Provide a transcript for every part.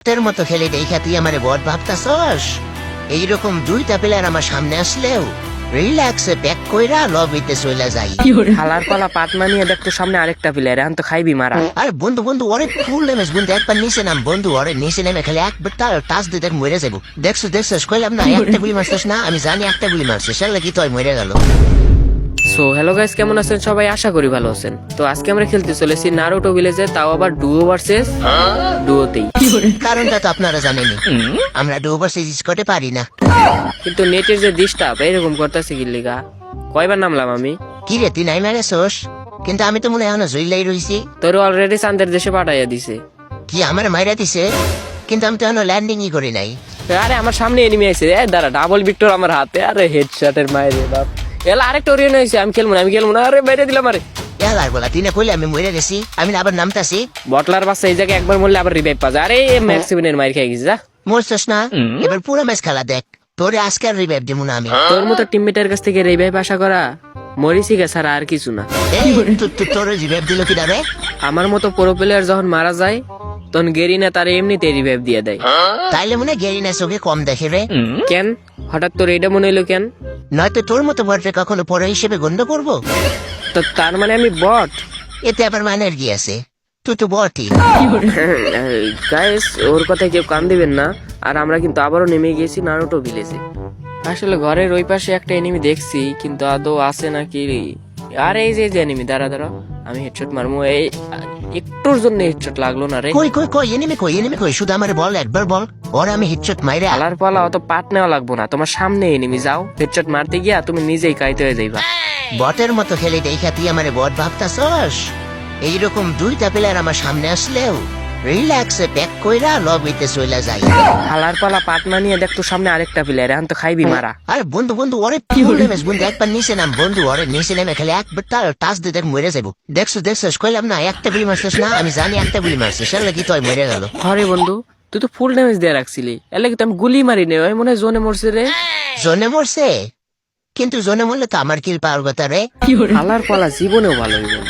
বটের মতো খেলে দেখা তুই আমারে বট ভাবতাছস? এইরকম দুইটা প্লেয়ার আমার সামনে আসলেও রিল্যাক্সে ব্যাক কইরা লবিতে চলে যাই। হালার পালা পাট মানিয়ে দেখতো সামনে আরেকটা প্লেয়ার, এখন তো খাইবি মারা। আরে বন্ধু বন্ধু ওরে ফুল ড্যামেজ বন্ধু, একবার নিচে নাম বন্ধু, ওরে নিচে নেমে খেলে একবার তার টাচ দিয়ে দেখ মরে যাবো। দেখছিস কইলাম না একটা গুলি মারছিস না, আমি জানি একটা গুলি মারছিস, সেটা কি তুই মরে গেল। সো হ্যালো গাইস, কেমন আছেন সবাই? আশা করি ভালো আছেন। তো আজকে আমরা খেলতে চলেছি নারুটো ভিলেজে, তাও আবার ডুও ভার্সেস ডুওতেই। কারণটা তো আপনারা জানেনই, আমরা ডুবার সিরিজ করতে পারি না। কিন্তু নেটের যে ডিস্টার্ব এরকম করতেছে কি লিগা? কয়বার নামলাম আমি? কি রে তুই নাই মারেছস? কিন্তু আমি তো মনে হয় এখনো জইলাই রইছি। তোর অলরেডি চান্দের দেশে পাঠাইয়া দিছে। কি আমার মাইরা দিছে? কিন্তু আমি তো এখনো ল্যান্ডিংই করি নাই। আরে আমার সামনে এনিমি আছে, দাঁড়া ডাবল ভিক্টর আমার হাতে। আরে হেডশটের মাইরে বাপ। এলা আরেকটা ওরিয়ন হয়েছে, আমি খেলবো না। আরে বাইরে দিলাম। আরে এলার বলা তুই না কইলে আমি মরে গেছি, আমি না আবার নামতাছি। বটলার বাচ্চা এই জায়গায় একবার মরলে আবার রিভাইভ পাওয়া যায়। আরে ম্যাক্স 7 এর মাইর খেয়ে গেছে যা। মরছস না? এবার পুরো ম্যাচ খেলা দেখ, তোরে আজকে আর রিভাইভ দেবো না আমি। তোর মতো টিমমেটের কাছ থেকে রিভাইভ আশা করা মরিসি গে ছাড়া আর কিছু না। এই তোর রিভাইভ দিল কি রে? আমার মতো প্রো প্লেয়ার যখন মারা যায় তখন গেরিনা তার এমনিতে রিভাইভ দিয়ে দেয়। তাইলে মনে গেরিনা চোখে কম দেখে রে। কেন হঠাৎ তোর এটা মনে হইলো কেন? নয়তো তোর মতো বটরে কখনো পরে হিসেবে গণ্য করবো? তো তার মানে আমি বট? এতে আবার মানের কি আছে? তুই তো বটই। গাইস ওর কথায় কেউ কান দিবেন না। আর আমরা কিন্তু আবারও নেমে গিয়েছি নারুটো ভিলেজে। আসলে ঘরের ওই পাশে একটা এনিমি দেখছি, কিন্তু আদৌ আছে নাকি। আর এই যে এনিমি, দাঁড়া আমি হেডশট মারবো। এই একটুর জন্য হেডশট লাগলো না রে। কই এনিমি কই শুধু আমারে বল, একবার বল। ওরে আমি হেডশট মাইরে আলার পালা অত পাট নেওয়া লাগবো না, তোমার সামনে এনিমি যাও, হেডশট মারতে গিয়া তুমি নিজেই কাইতে হয়ে যাইবা। বটের মতো খেলে দেখা তুই আমারে বট ভাবতাছস? এইরকম দুইটা প্লেয়ার আমার সামনে আসলেও রিল্যাক্সে ব্যাক কইরা লবিতে চলে যাই। হালার পালা পাট মানিয়ে দেখতো সামনে আরেকটা প্লেয়ার, এখন তো খাইবি মারা। আরে বন্ধু বন্ধু ওরে ফুল ড্যামেজ বন্ধু, একবার নিচে নাম বন্ধু, ওরে নিচে নেমে খেলে একবার তার টাচ দিয়ে দেখ মরে যাবো। দেখছিস কইলাম না একটা গুলি মারছিস না, আমি জানি একটা গুলি মারছিস, সেটা কি তুই মরে গেল। আরে বন্ধু তুই তো ফুল ড্যামেজ দিয়ে রাখছিলি, এলে কিন্তু আমি গুলি মারি নে, ওই মনে হয় জোনে মরছে রে। জোনে মরছে? কিন্তু জোনে মরলে তো আমার কিল পাওয়ার কথা রে। হালার পালা জীবনেও ভালো হইব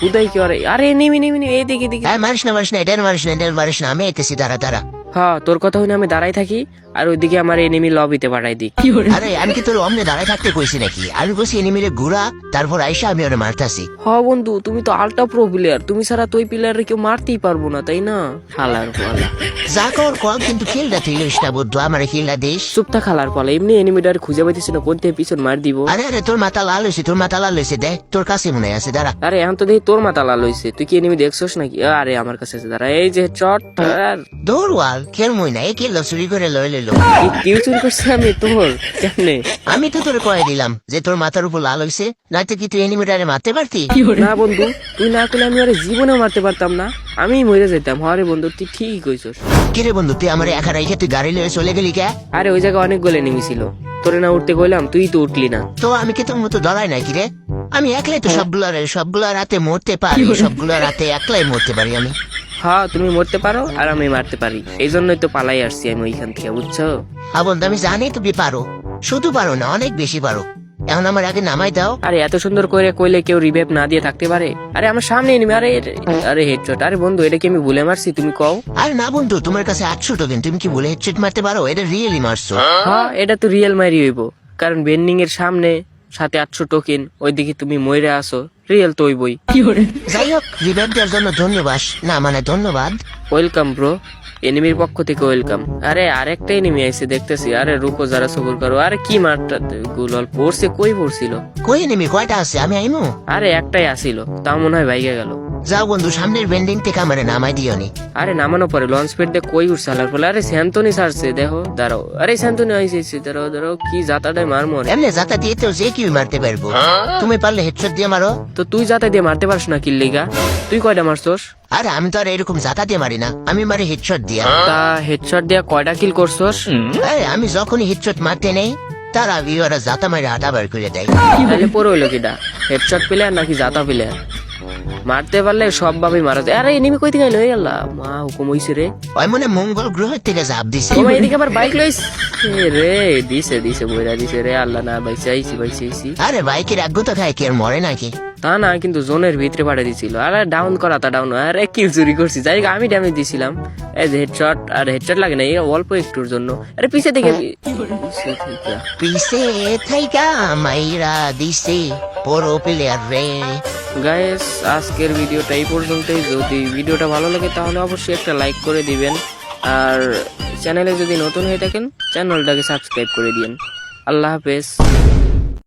উদয় কি। আরে নিমি এই দিকে হ্যাঁ মারিস না এটা মারিস না, আমি এতেছি দাঁড়া। হ্যাঁ তোর কথা হইলে আমি দাঁড়াই থাকি, আর ওইদিকে আমার এনিমি লবিতে পাঠাই দিই। আরে আমি কি তোর অমনে দাঁড়ায় থাকতে কইছি নাকি? আমি বলছি এনিমিরে ঘুরা, তারপর আইসা আমি ওরে মারতাছি। হ বন্ধু তুমি তো আলট্রা প্রো প্লেয়ার, তুমি ছাড়া তো ওই প্লেয়ারে কেউ মারতেই পারবো না, তাই না? হালার পালা যা কর কর, কিন্তু কিলটা তুই লইস না বুদ্ধু, আমারে কিলটা দিস। চুপটা খালার পালা, এমনি এনিমিটার খুঁজে পাইতেছি না, কোন থেকে পিছন মার দিব। আরে তোর মাথা লাল হয়েছে দেখ, তোর কাছে মনে আছে দাঁড়া। আরে এখন তো দেখি তোর মাথা লাল হইছে, তুই কি এনিমি দেখছস নাকি? আরে আমার কাছে আছে, দাঁড়া এই যে চট। দৌড়ওয়াল খেলমই না, এই কিল চুরি করে লই লইল। কেউ চুরি করছে আমি তোর কেমনে? আমি তো তোরে কয়ে দিলাম যে তোর মাথার উপর লাল হইছে, নয়তো কি তুই এনিমিটারে মারতে পারতি? না বন্ধু তুই না করলে আমি আরে জীবনেও মারতে পারতাম না, আমি মরে যেতাম। হরে বন্ধু তুই ঠিকই কইছস। কিরে বন্ধু তুই আমার একা রাইখে তুই গাড়ি লয়ে চলে গেলি কে? আরে ওই জায়গায় অনেকগুলো এনিমি ছিল, তোরে না উঠতে কইলাম, তুই তো উঠলি না। তো আমি কি তোর মতো দাঁড়াই নাকি রে? আমি একলাই তো সবগুলো রাতে মরতে পারি, সবগুলো রাতে একলাই মরতে পারি আমি। হ্যাঁ তুমি মরতে পারো আর আমি মারতে পারি, এই জন্যই তো পালাই আসছি আমি ওইখান থেকে, বুঝছো? হ্যাঁ বন্ধু আমি জানি তুমি পারো, শুধু পারো না অনেক বেশি পারো। এখন আমার আগে নামাই দাও। আরে এত সুন্দর করে কইলে কেউ রিভাইভ না দিয়ে থাকতে পারে? আরে আমার সামনে এনিমি। আরে হেডশট। আরে বন্ধু এটা কি আমি ভুলে মারছি, তুমি কও? আরে না বন্ধু, তোমার কাছে 800 টোকেন, তুমি কি বলে হেডশট মারতে পারো? এটা রিয়েলি মারছো? হ্যাঁ এটা তো রিয়েল মারি হইব, কারণ বেন্ডিং এর সামনে সাথে 800 টোকেন, ওইদিকে তুমি মইরা আসো, রিয়েল তো হইবই। যাই হোক রিভাইভ দেওয়ার জন্য ধন্যবাদ, না মানে ধন্যবাদ। ওয়েলকাম ব্রো, এনিমির পক্ষ থেকে ওয়েলকাম। আরে আরেকটা এনিমি আইছে দেখতেছি। আরে রুকো যারা সবুর করো। আরে কি মারটা গুলল পড়ছে, কই পড়ছিল? কই এনিমি কয়টা আছে? আমি আইমু? আরে একটাই আসিল, তা মনে হয় ভাইগা গেল। যাও বন্ধু সামনের বেন্ডিং থেকে আমারে নামাই দিও নি। আরে নামানো পরে লঞ্চ প্যাড দিয়ে কই উঠছে আলার ফলে। আরে স্যান্তনি ছাড়ছে দেখো, দাঁড়াও। আরে স্যান্তনি আইছে, দাঁড়াও কি জাতাটাই মার মরে। এমনি জাতা দিয়ে তো যে কেউ মারতে পারবো, তুমি পারলে হেডশট দিয়ে মারো। তো তুই জাতা দিয়ে মারতে পারছ না কিল্লিগা? তুই কয়টা মারছস? আরে আমি তো আর এরকম জাতা দিয়ে মারি না, আমি মারি হেডশট দিয়া। তা হেডশট দিয়া কয়টা কিল করছস? আমি যখনই হেডশট মারতে নেই তারা ভিউয়াররা জাতা মারি হাঁটা বার করে দেয়। তাহলে পরে হইলো কিটা, হেডশট প্লেয়ার নাকি জাতা প্লেয়ার? মারতে পারলে সব ভাবে মারা যায়। আরে এনিমি কই থেকে লয়ে গেল, মা হুকুম হইছে রে। ওই মনে মঙ্গল গ্রহ থেকে জাপ দিছে। ও ভাই এদিকে আবার বাইক লইস রে, দিছে দিছে বইরা দিছে রে। আল্লাহ না ভাই চাইছি ভাই চাইছি। আরে বাইকের আগ্য তো খায় কি আর মরে নাকি? তা না, কিন্তু জোনের ভিতরে পাঠিয়ে দিছিল। আরে ডাউন করা তা ডাউন, আরে কিল চুরি করছি, যাই হোক, আমি ড্যামেজ দিছিলাম। এই যে হেডশট, আর হেডশট লাগে না, এই অল্প একটুর জন্য। আরে পিছে থেকে পিছে থাইকা মাইরা দিছে পুরো প্লেয়ার রে। গাইস, আজকের ভিডিওটা এই পর্যন্তই। যদি ভিডিওটা ভালো লাগে তাহলে অবশ্যই একটা লাইক করে দিবেন, আর চ্যানেলে যদি নতুন হয়ে থাকেন চ্যানেলটাকে সাবস্ক্রাইব করে দিবেন। আল্লাহ হাফেজ।